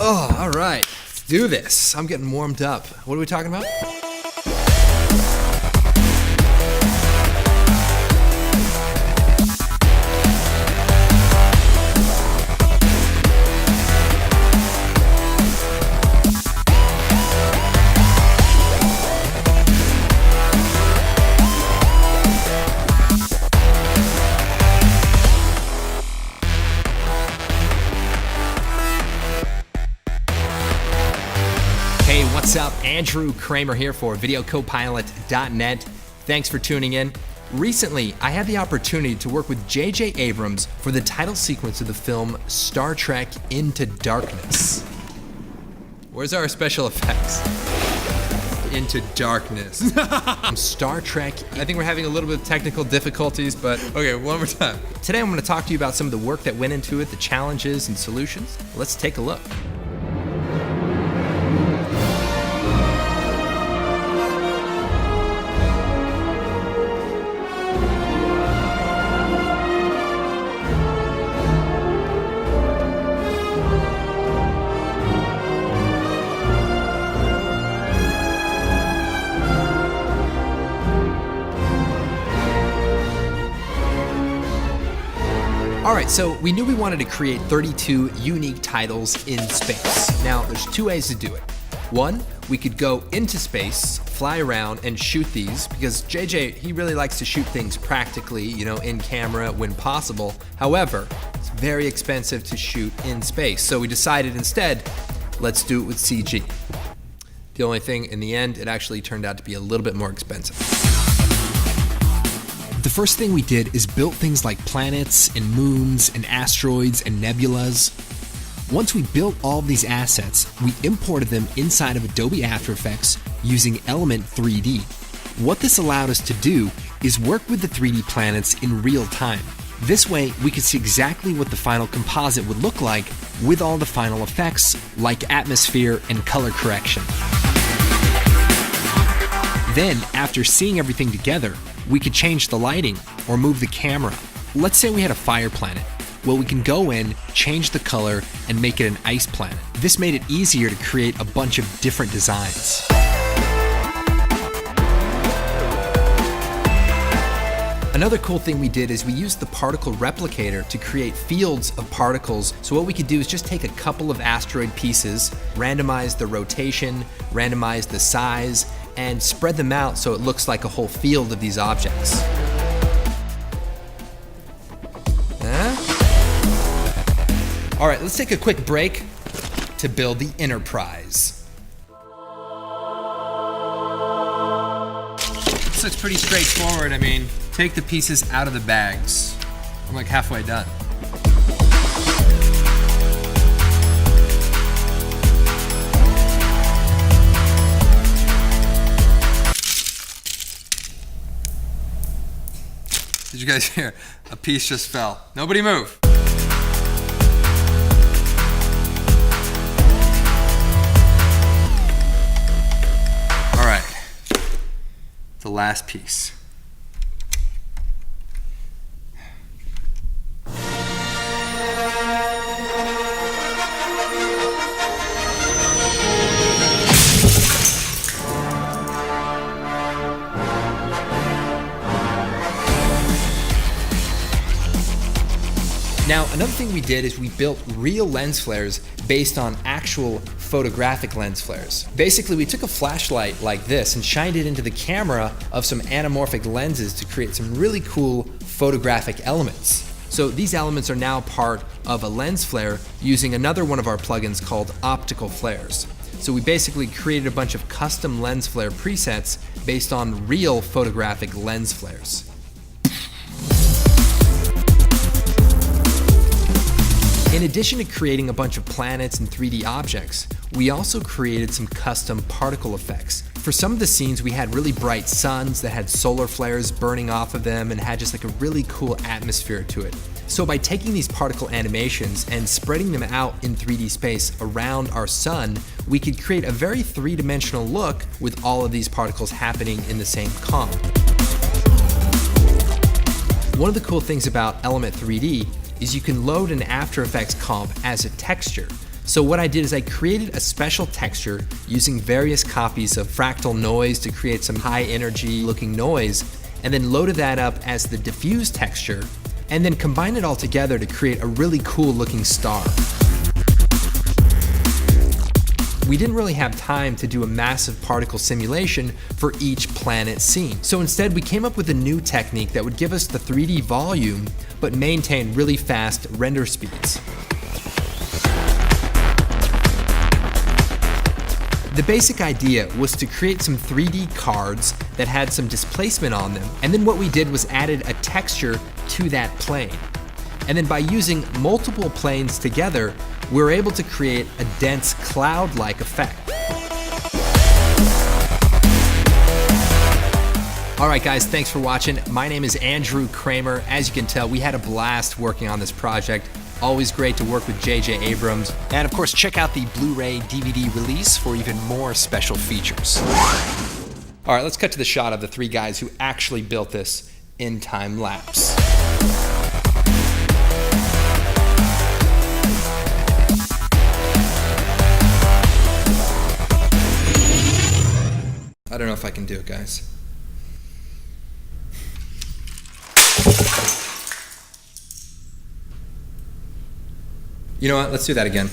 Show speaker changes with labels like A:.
A: Oh, all right. Let's do this. I'm getting warmed up. What are we talking about? Hey, what's up? Andrew Kramer here for VideoCopilot.net. Thanks for tuning in. Recently, I had the opportunity to work with J.J. Abrams for the title sequence of the film Star Trek Into Darkness. Where's our special effects? Into Darkness. Star Trek. I think we're having a little bit of technical difficulties, but okay, one more time. Today I'm going to talk to you about some of the work that went into it, the challenges and solutions. Let's take a look. All right, so we knew we wanted to create 32 unique titles in space. Now, there's two ways to do it. One, we could go into space, fly around, and shoot these, because JJ, he really likes to shoot things practically, in camera when possible. However, it's very expensive to shoot in space, so we decided instead, let's do it with CG. The only thing, in the end, it actually turned out to be a little bit more expensive. The first thing we did is built things like planets and moons and asteroids and nebulas. Once we built all of these assets, we imported them inside of Adobe After Effects using Element 3D. What this allowed us to do is work with the 3D planets in real time. This way, we could see exactly what the final composite would look like with all the final effects like atmosphere and color correction. Then, after seeing everything together, we could change the lighting or move the camera. Let's say we had a fire planet. Well, we can go in, change the color, and make it an ice planet. This made it easier to create a bunch of different designs. Another cool thing we did is we used the particle replicator to create fields of particles. So what we could do is just take a couple of asteroid pieces, randomize the rotation, randomize the size, and spread them out so it looks like a whole field of these objects. All right, let's take a quick break to build the Enterprise. This looks pretty straightforward. I mean, take the pieces out of the bags. I'm like halfway done. Did you guys hear? A piece just fell. Nobody move. All right, the last piece. Now, another thing we did is we built real lens flares based on actual photographic lens flares. Basically, we took a flashlight like this and shined it into the camera of some anamorphic lenses to create some really cool photographic elements. So these elements are now part of a lens flare using another one of our plugins called Optical Flares. So we basically created a bunch of custom lens flare presets based on real photographic lens flares. In addition to creating a bunch of planets and 3D objects, we also created some custom particle effects. For some of the scenes, we had really bright suns that had solar flares burning off of them and had just like a really cool atmosphere to it. So by taking these particle animations and spreading them out in 3D space around our sun, we could create a very three-dimensional look with all of these particles happening in the same comp. One of the cool things about Element 3D is you can load an After Effects comp as a texture. So what I did is I created a special texture using various copies of Fractal Noise to create some high energy looking noise, and then loaded that up as the diffuse texture, and then combined it all together to create a really cool looking star. We didn't really have time to do a massive particle simulation for each planet scene. So instead we came up with a new technique that would give us the 3D volume, but maintain really fast render speeds. The basic idea was to create some 3D cards that had some displacement on them, and then what we did was added a texture to that plane. And then by using multiple planes together, we were able to create a dense cloud-like effect. All right guys, thanks for watching. My name is Andrew Kramer. As you can tell, we had a blast working on this project. Always great to work with J.J. Abrams. And of course, check out the Blu-ray DVD release for even more special features. All right, let's cut to the shot of the three guys who actually built this in time lapse. I don't know if I can do it, guys. You know what? Let's do that again.